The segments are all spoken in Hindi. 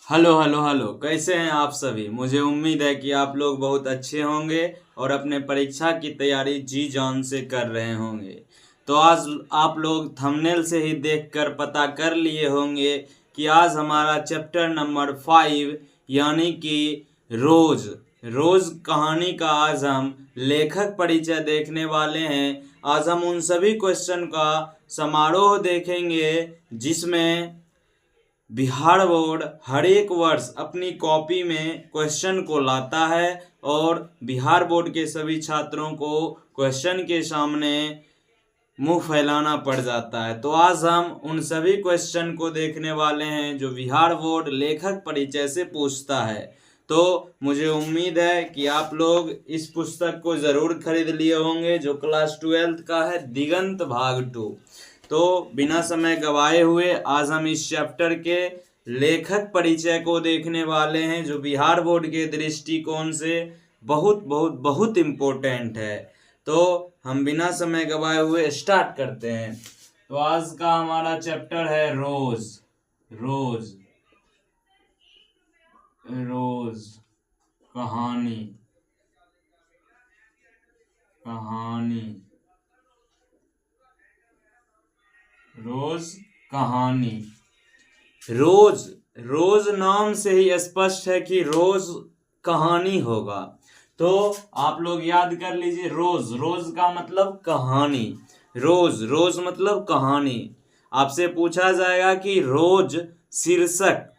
हेलो हेलो हेलो, कैसे हैं आप सभी। मुझे उम्मीद है कि आप लोग बहुत अच्छे होंगे और अपने परीक्षा की तैयारी जी जान से कर रहे होंगे। तो आज आप लोग थंबनेल से ही देखकर पता कर लिए होंगे कि आज हमारा चैप्टर नंबर 5 यानी कि रोज रोज कहानी का आज हम लेखक परिचय देखने वाले हैं। आज हम उन सभी क्वेश्चन का समारोह देखेंगे जिसमें बिहार बोर्ड हर एक वर्ष अपनी कॉपी में क्वेश्चन को लाता है और बिहार बोर्ड के सभी छात्रों को क्वेश्चन के सामने मुंह फैलाना पड़ जाता है। तो आज हम उन सभी क्वेश्चन को देखने वाले हैं जो बिहार बोर्ड लेखक परिचय से पूछता है। तो मुझे उम्मीद है कि आप लोग इस पुस्तक को ज़रूर खरीद लिए होंगे जो क्लास 12th का है, दिगंत भाग 2। तो बिना समय गवाए हुए आज हम इस चैप्टर के लेखक परिचय को देखने वाले हैं जो बिहार बोर्ड के दृष्टिकोण से बहुत बहुत बहुत इम्पोर्टेंट है। तो हम बिना समय गवाए हुए स्टार्ट करते हैं। तो आज का हमारा चैप्टर है रोज रोज रोज कहानी कहानी रोज कहानी। रोज रोज नाम से ही स्पष्ट है कि रोज कहानी होगा। तो आप लोग याद कर लीजिए, रोज रोज का मतलब कहानी, रोज रोज मतलब कहानी। आपसे पूछा जाएगा कि रोज शीर्षक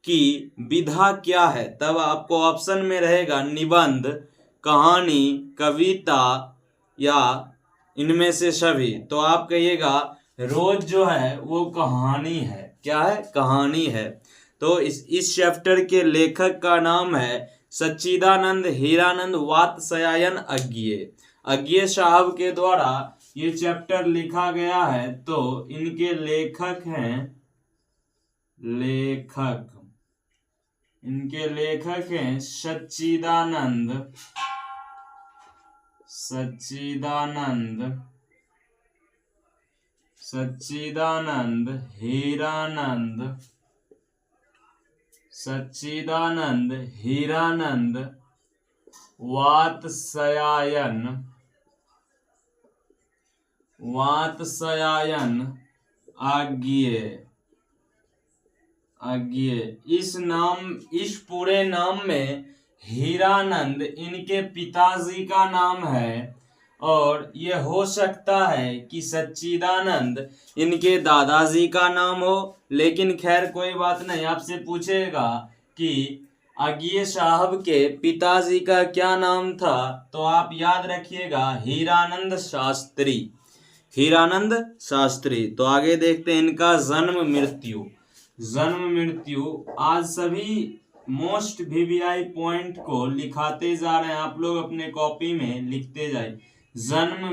की विधा क्या है, तब आपको ऑप्शन में रहेगा निबंध, कहानी, कविता या इनमें से सभी। तो आप कहिएगा रोज जो है वो कहानी है। क्या है? कहानी है। तो इस चैप्टर के लेखक का नाम है सच्चिदानंद हीरानंद वात्स्यायन अज्ञेय। अज्ञेय साहब के द्वारा ये चैप्टर लिखा गया है। तो इनके लेखक हैं सच्चिदानंद हीरानंद वात्स्यायन अज्ञेय। इस पूरे नाम में हीरानंद इनके पिताजी का नाम है और ये हो सकता है कि सच्चिदानंद इनके दादाजी का नाम हो, लेकिन खैर कोई बात नहीं। आपसे पूछेगा कि अज्ञेय साहब के पिताजी का क्या नाम था, तो आप याद रखिएगा हीरानंद शास्त्री। तो आगे देखते हैं इनका जन्म मृत्यु। आज सभी मोस्ट वीवीआई पॉइंट को लिखाते जा रहे हैं, आप लोग अपने कॉपी में लिखते जाए। जन्म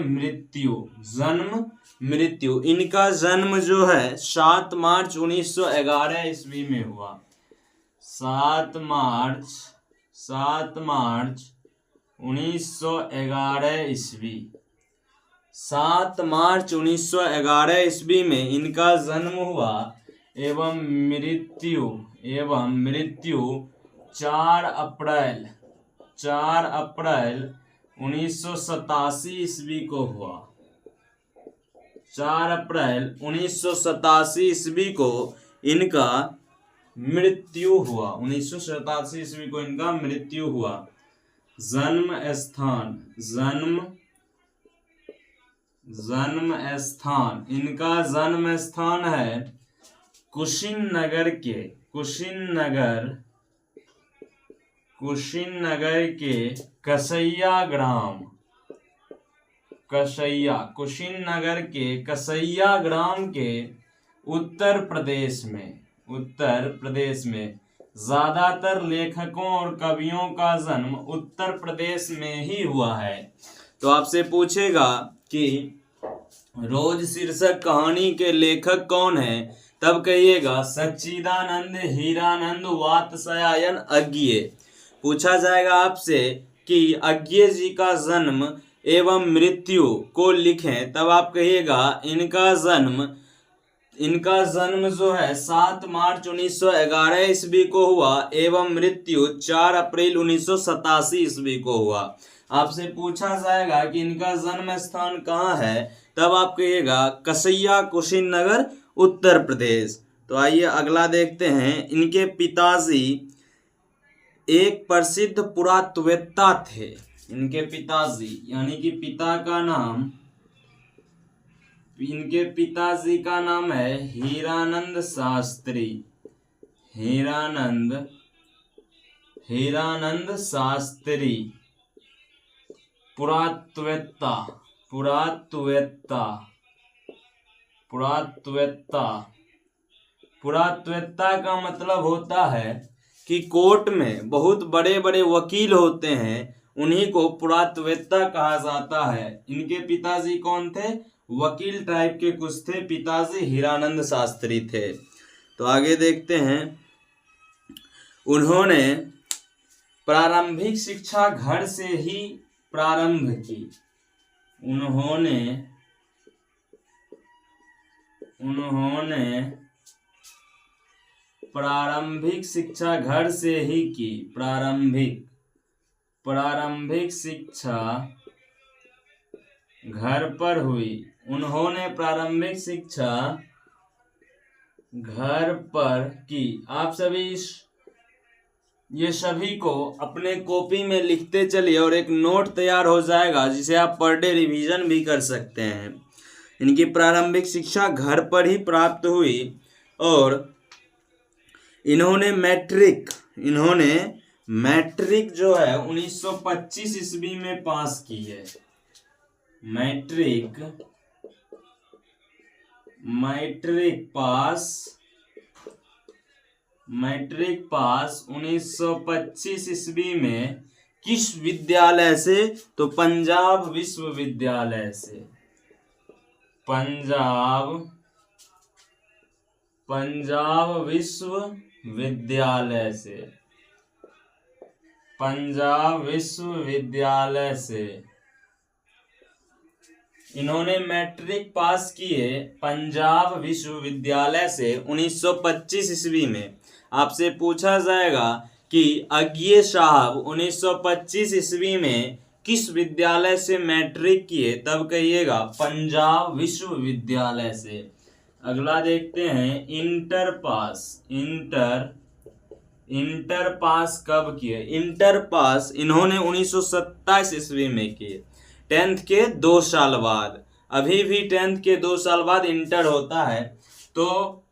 मृत्यु इनका जन्म जो है 7 मार्च 1911 ईस्वी में हुआ। 7 मार्च 1911 ईस्वी। 7 मार्च 1911 ईस्वी में इनका जन्म हुआ एवं मृत्यु 4 अप्रैल 1987 ईस्वी को हुआ। 4 अप्रैल 1987 ईस्वी को इनका मृत्यु हुआ। 1987 ईस्वी को इनका मृत्यु हुआ। जन्म स्थान इनका जन्म स्थान है कुशीनगर के कुशीनगर के कसैया ग्राम के उत्तर प्रदेश में। ज्यादातर लेखकों और कवियों का जन्म उत्तर प्रदेश में ही हुआ है। तो आपसे पूछेगा कि रोज शीर्षक कहानी के लेखक कौन है, तब कहिएगा सच्चिदानंद हीरानंद वात्स्यायन अज्ञेय। पूछा जाएगा आपसे कि अज्ञेय जी का जन्म एवं मृत्यु को लिखें, तब आप कहिएगा इनका जन्म इनका जन्म जो है 7 मार्च 1911 ईस्वी को हुआ एवं मृत्यु 4 अप्रैल 1987 ईस्वी को हुआ। आपसे पूछा जाएगा कि इनका जन्म स्थान कहाँ है, तब आप कहिएगा कसैया कुशीनगर उत्तर प्रदेश। तो आइए अगला देखते हैं। इनके पिताजी एक प्रसिद्ध पुरातत्ववेत्ता थे। इनके पिताजी यानी कि इनके पिताजी का नाम है हीरानंद शास्त्री। हीरानंद शास्त्री पुरातत्ववेत्ता। पुरातत्ववेत्ता का मतलब होता है कि कोर्ट में बहुत बड़े बड़े वकील होते हैं, उन्हीं को पुरातत्ववेत्ता कहा जाता है। इनके पिताजी कौन थे? वकील टाइप के कुछ थे। पिताजी हीरानंद शास्त्री थे। तो आगे देखते हैं। उन्होंने प्रारंभिक शिक्षा घर से ही प्रारंभ की। उन्होंने प्रारंभिक शिक्षा घर से ही की। प्रारंभिक शिक्षा घर पर हुई। उन्होंने प्रारंभिक शिक्षा घर पर की। आप सभी ये सभी को अपने कॉपी में लिखते चलिए और एक नोट तैयार हो जाएगा जिसे आप पर डे रिवीजन भी कर सकते हैं। इनकी प्रारंभिक शिक्षा घर पर ही प्राप्त हुई और इन्होंने मैट्रिक जो है 1925 ईस्वी में पास की है। मैट्रिक पास 1925 ईस्वी में किस विद्यालय से? तो पंजाब विश्वविद्यालय से। पंजाब विश्वविद्यालय से इन्होंने मैट्रिक पास किए पंजाब विश्वविद्यालय से 1925 ईस्वी में। आपसे पूछा जाएगा कि अज्ञे साहब 1925 ईस्वी में किस विद्यालय से मैट्रिक किए, तब कहिएगा पंजाब विश्वविद्यालय से। अगला देखते हैं। इंटर पास कब किए? इंटर पास इन्होंने 1927 ईस्वी में किए। 10th के 2 साल बाद। अभी भी 10th के 2 साल बाद इंटर होता है। तो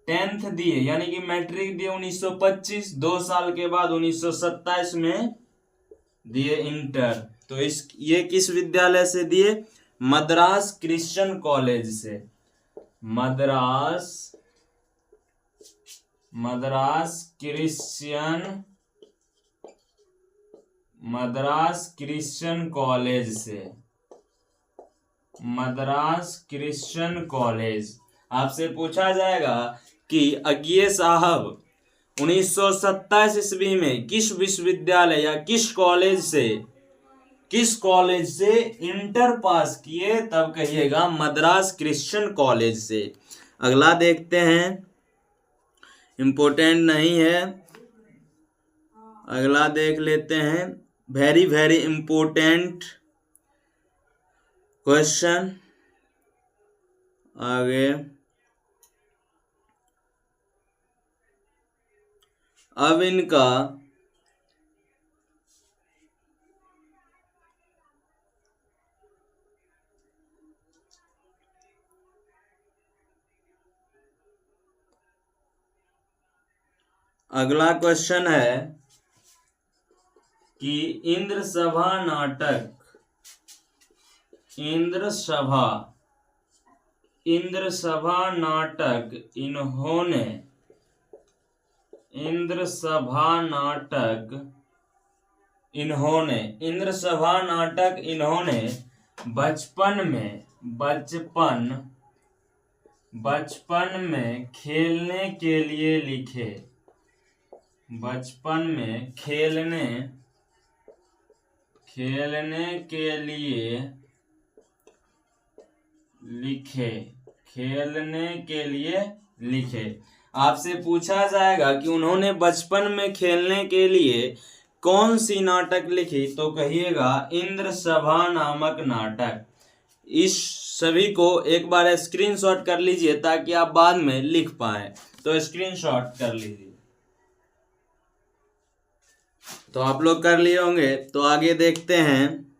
10th दिए यानी कि मैट्रिक दिए 1925, 2 साल के बाद 1927 में दिए इंटर। तो ये किस विद्यालय से दिए? मद्रास क्रिश्चियन कॉलेज से। Madras Christian college. आपसे पूछा जाएगा कि अज्ञे साहब 1927 ईस्वी में किस विश्वविद्यालय या किस कॉलेज से इंटर पास किए, तब कहिएगा मद्रास क्रिश्चियन कॉलेज से। अगला देखते हैं। इम्पोर्टेंट नहीं है, अगला देख लेते हैं। Very very important question. आगे अब इनका अगला क्वेश्चन है कि इंद्र सभा नाटक इन्होंने बचपन में खेलने के लिए लिखे। बचपन में खेलने के लिए लिखे। खेलने के लिए लिखे। आपसे पूछा जाएगा कि उन्होंने बचपन में खेलने के लिए कौन सी नाटक लिखी, तो कहिएगा इंद्र सभा नामक नाटक। इस सभी को एक बार स्क्रीनशॉट कर लीजिए ताकि आप बाद में लिख पाए, तो स्क्रीनशॉट कर लीजिए। तो आप लोग कर लिए होंगे, तो आगे देखते हैं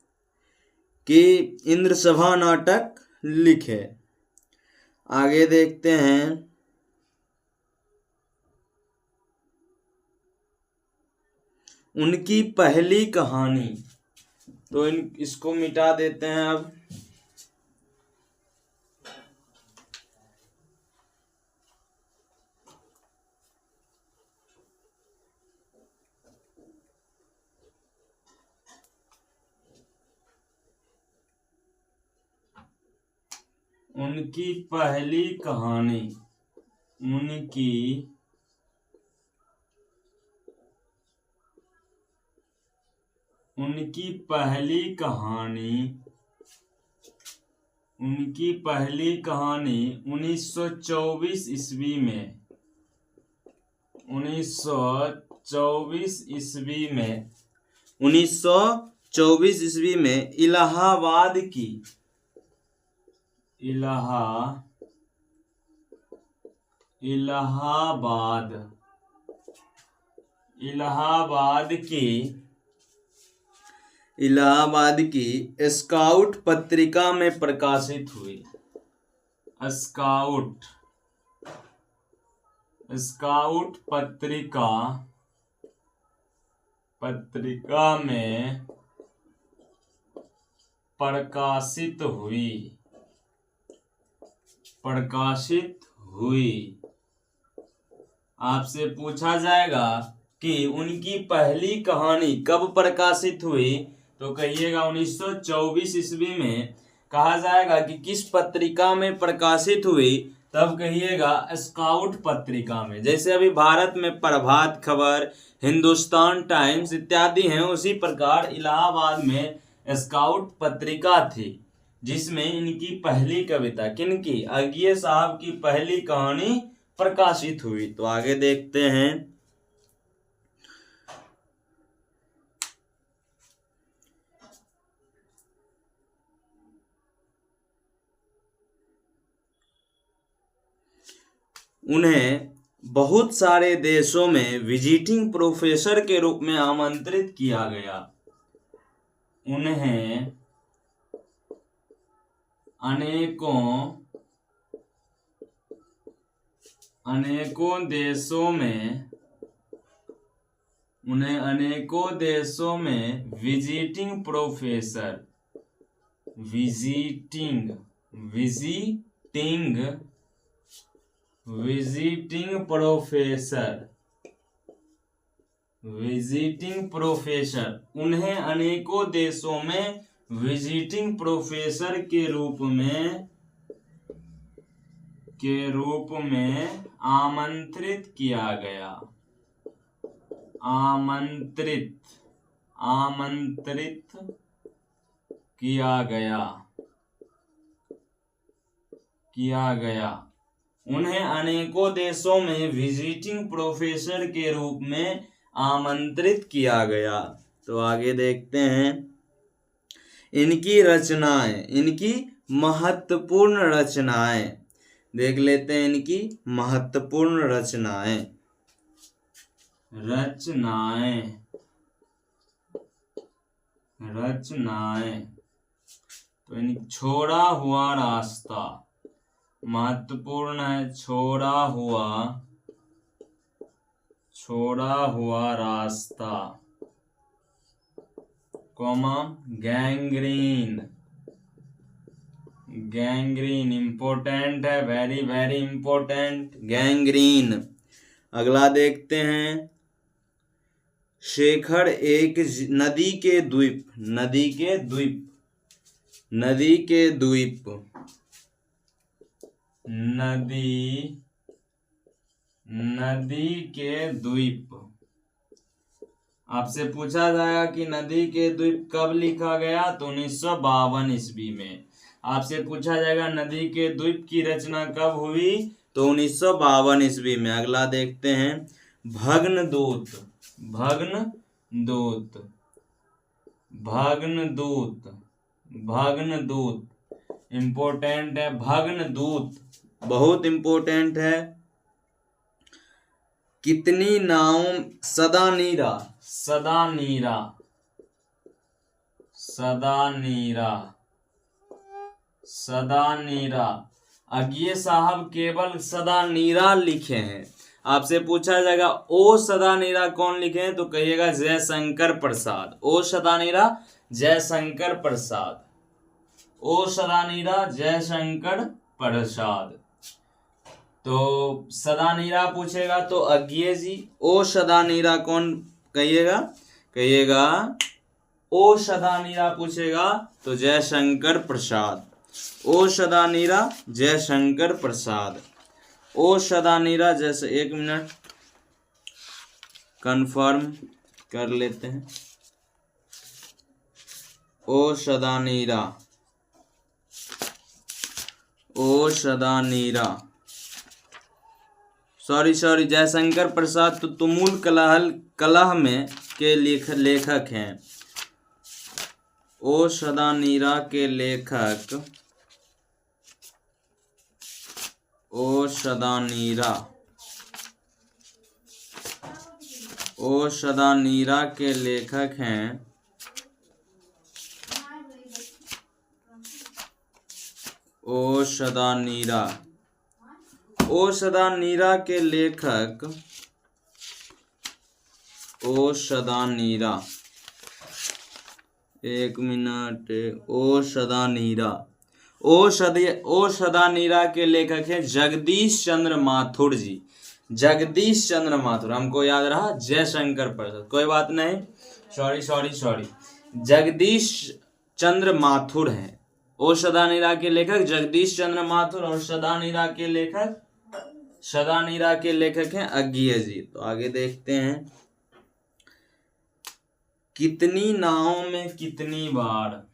कि इंद्र सभा नाटक लिखे। आगे देखते हैं, उनकी पहली कहानी। तो इसको मिटा देते हैं अब। उनकी पहली कहानी, उनकी पहली कहानी 1924 ईस्वी में 1924 ईस्वी में इलाहाबाद की स्काउट पत्रिका में प्रकाशित हुई। स्काउट पत्रिका में प्रकाशित हुई। आपसे पूछा जाएगा कि उनकी पहली कहानी कब प्रकाशित हुई, तो कहिएगा 1924 ईस्वी में। कहा जाएगा कि किस पत्रिका में प्रकाशित हुई, तब कहिएगा स्काउट पत्रिका में। जैसे अभी भारत में प्रभात खबर, हिंदुस्तान टाइम्स इत्यादि हैं, उसी प्रकार इलाहाबाद में स्काउट पत्रिका थी, जिसमें इनकी पहली कविता, किनकी, अज्ञे साहब की पहली कहानी प्रकाशित हुई। तो आगे देखते हैं, उन्हें बहुत सारे देशों में विजिटिंग प्रोफेसर के रूप में आमंत्रित किया गया। उन्हें अनेकों देशों में विजिटिंग प्रोफेसर उन्हें अनेकों देशों में विजिटिंग प्रोफेसर के रूप में आमंत्रित किया गया। उन्हें अनेकों देशों में विजिटिंग प्रोफेसर के रूप में आमंत्रित किया गया। तो आगे देखते हैं, इनकी महत्वपूर्ण रचनाएं देख लेते हैं। इनकी महत्वपूर्ण रचनाएं तो छोड़ा हुआ रास्ता महत्वपूर्ण है। छोड़ा हुआ रास्ता, गैंग्रीन इंपॉर्टेंट है, वेरी वेरी इंपॉर्टेंट, गैंग्रीन। अगला देखते हैं, शेखर एक नदी के द्वीप। आपसे पूछा जाएगा कि नदी के द्वीप कब लिखा गया, तो 1952 ईस्वी में। आपसे पूछा जाएगा नदी के द्वीप की रचना कब हुई, तो 1952 ईस्वी में। अगला देखते हैं भग्नदूत। भग्नदूत भग्नदूत भग्नदूत इम्पोर्टेंट है। भग्नदूत बहुत इम्पोर्टेंट है। कितनी नाव सदानीरा सदानीरा सदानीरा सदानीरा अज्ञे साहब केवल सदानीरा लिखे हैं। आपसे पूछा जाएगा ओ सदानीरा कौन लिखे हैं, तो कहिएगा जयशंकर प्रसाद। ओ सदानीरा जयशंकर प्रसाद। ओ सदानीरा जयशंकर प्रसाद। तो सदानीरा पूछेगा तो अज्ञे जी। ओ सदानीरा कौन कहिएगा, कहिएगा ओ सदानीरा पूछेगा तो जयशंकर प्रसाद। ओ सदानीरा जयशंकर प्रसाद। ओ सदानीरा जैसे, एक मिनट कंफर्म कर लेते हैं। ओ सदानीरा, ओ सदानीरा, सॉरी जयशंकर प्रसाद तो तुमुल कलह में के लेखक हैं। ओ सदानीरा के लेखक ओ सदानीरा के लेखक हैं ओ सदानीरा के लेखक ओ सदानीरा, एक मिनट। ओ सदानीरा के लेखक हैं जगदीश चंद्र माथुर जी। जगदीश चंद्र माथुर, हमको याद रहा जयशंकर प्रसाद, कोई बात नहीं, सॉरी जगदीश चंद्र माथुर हैं। ओ सदानीरा के लेखक जगदीश चंद्र माथुर और सदानीरा के लेखक हैं अज्ञे जी। तो आगे देखते हैं कितनी नावों में कितनी बार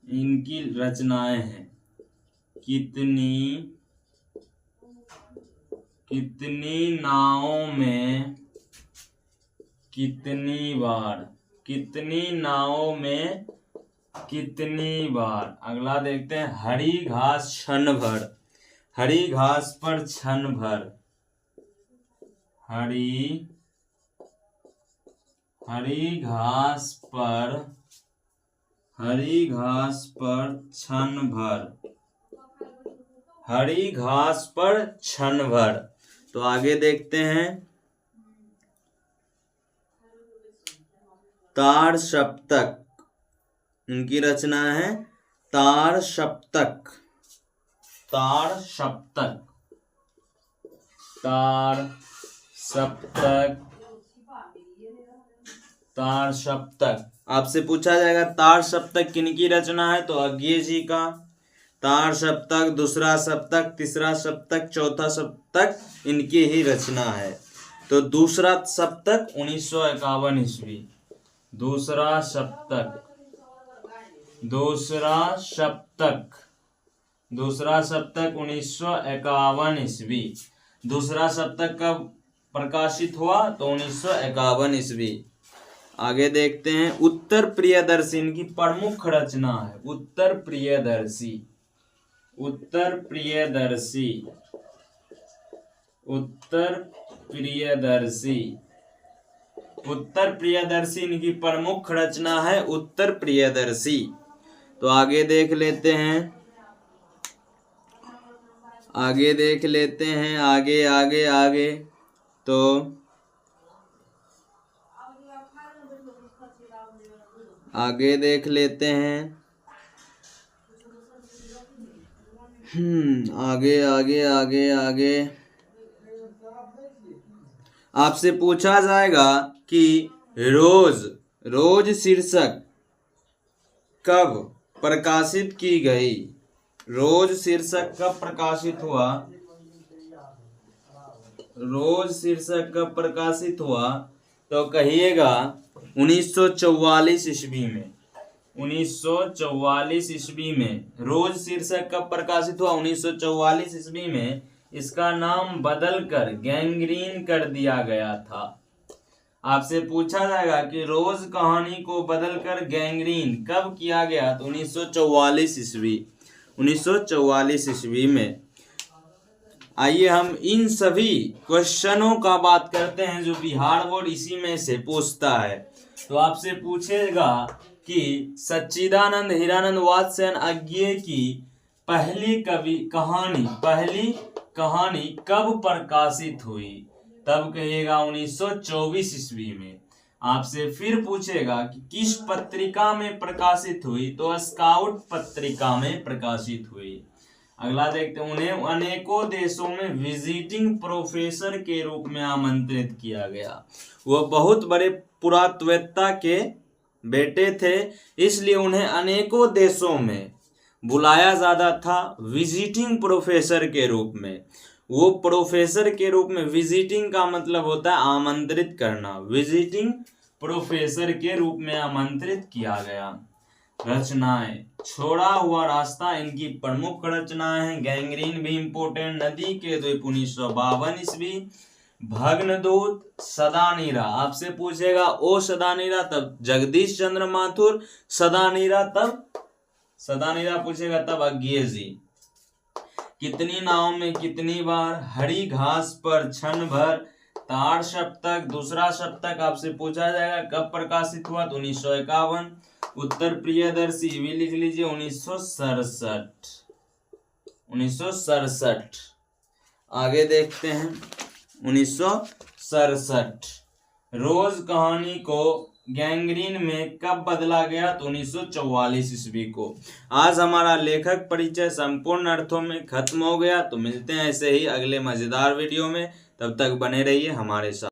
इनकी रचनाएं हैं। कितनी नावों में कितनी बार, कितनी नावों में कितनी बार। अगला देखते हैं हरी घास क्षण भर। हरी घास पर क्षण भर। हरी घास पर क्षण भर। हरी घास पर क्षण भर। तो आगे देखते हैं तार सप्तक, इनकी रचना है तार सप्तक। तार सप्तक तार सप्तक तार सप्तक। आपसे पूछा जाएगा तार सप्तक किनकी रचना है, तो अज्ञे जी का। तार सप्तक, दूसरा सप्तक, तीसरा सप्तक, चौथा सप्तक इनकी ही रचना है। तो दूसरा सप्तक 1951 ईस्वी। दूसरा सप्तक 1951 ईस्वी। दूसरा सप्तक कब प्रकाशित हुआ, तो 1951 ईस्वी। आगे देखते हैं उत्तर प्रियदर्शी इनकी प्रमुख रचना है। उत्तर प्रियदर्शी इनकी प्रमुख रचना है उत्तर प्रियदर्शी। तो आगे देख लेते हैं आगे तो आगे देख लेते हैं आगे आपसे पूछा जाएगा कि रोज शीर्षक कब प्रकाशित की गई। रोज शीर्षक कब प्रकाशित हुआ, रोज शीर्षक कब प्रकाशित हुआ, तो कहिएगा 1944 ईस्वी में। 1944 ईस्वी में। रोज शीर्षक कब प्रकाशित हुआ? 1944 ईस्वी में। इसका नाम बदलकर गैंग्रीन कर दिया गया था। आपसे पूछा जाएगा कि रोज कहानी को बदलकर गैंग्रीन कब किया गया? तो 1944 ईस्वी। 1944 ईस्वी में। आइए हम इन सभी क्वेश्चनों का बात करते हैं जो बिहार बोर्ड इसी में से पूछता है। तो आपसे पूछेगा कि सच्चिदानंद हीरानंद वात्स्ययन अज्ञेय की पहली कहानी कब प्रकाशित हुई? तब कहिएगा 1924 ईस्वी में। आपसे फिर पूछेगा कि किस पत्रिका में प्रकाशित हुई? तो स्काउट पत्रिका में प्रकाशित हुई। अगला देखते हैं, उन्हें अनेकों देशों में विजिटिंग प्रोफेसर के रूप में आमंत्रित किया गया। वह बहुत बड़े पुरातत्ववेत्ता के बेटे थे, इसलिए उन्हें अनेकों देशों में बुलाया जाता था विजिटिंग प्रोफेसर के रूप में। वो प्रोफेसर के रूप में, विजिटिंग का मतलब होता है आमंत्रित करना, विजिटिंग प्रोफेसर के रूप में आमंत्रित किया गया। रचनाएं, छोड़ा हुआ रास्ता इनकी प्रमुख रचनाएं हैं। गैंग्रीन भी इंपोर्टेंट। नदी के द्वीप 1952 ईस्वी। भग्नदूत, सदानीरा। आपसे पूछेगा ओ सदानीरा तब जगदीश चंद्र माथुर, सदानीरा पूछेगा तब अज्ञेय जी। कितनी नाव में कितनी बार? हरी घास पर क्षण भर। ताड़ सप्तक, दूसरा सप्तक आपसे पूछा जाएगा कब प्रकाशित हुआ? तो 1951। उत्तर प्रियदर्शी भी लिख लीजिए 1967। आगे देखते हैं 1967। रोज कहानी को गैंग्रीन में कब बदला गया? तो 1944 ईस्वी को। आज हमारा लेखक परिचय संपूर्ण अर्थों में खत्म हो गया। तो मिलते हैं ऐसे ही अगले मजेदार वीडियो में। तब तक बने रहिए हमारे साथ।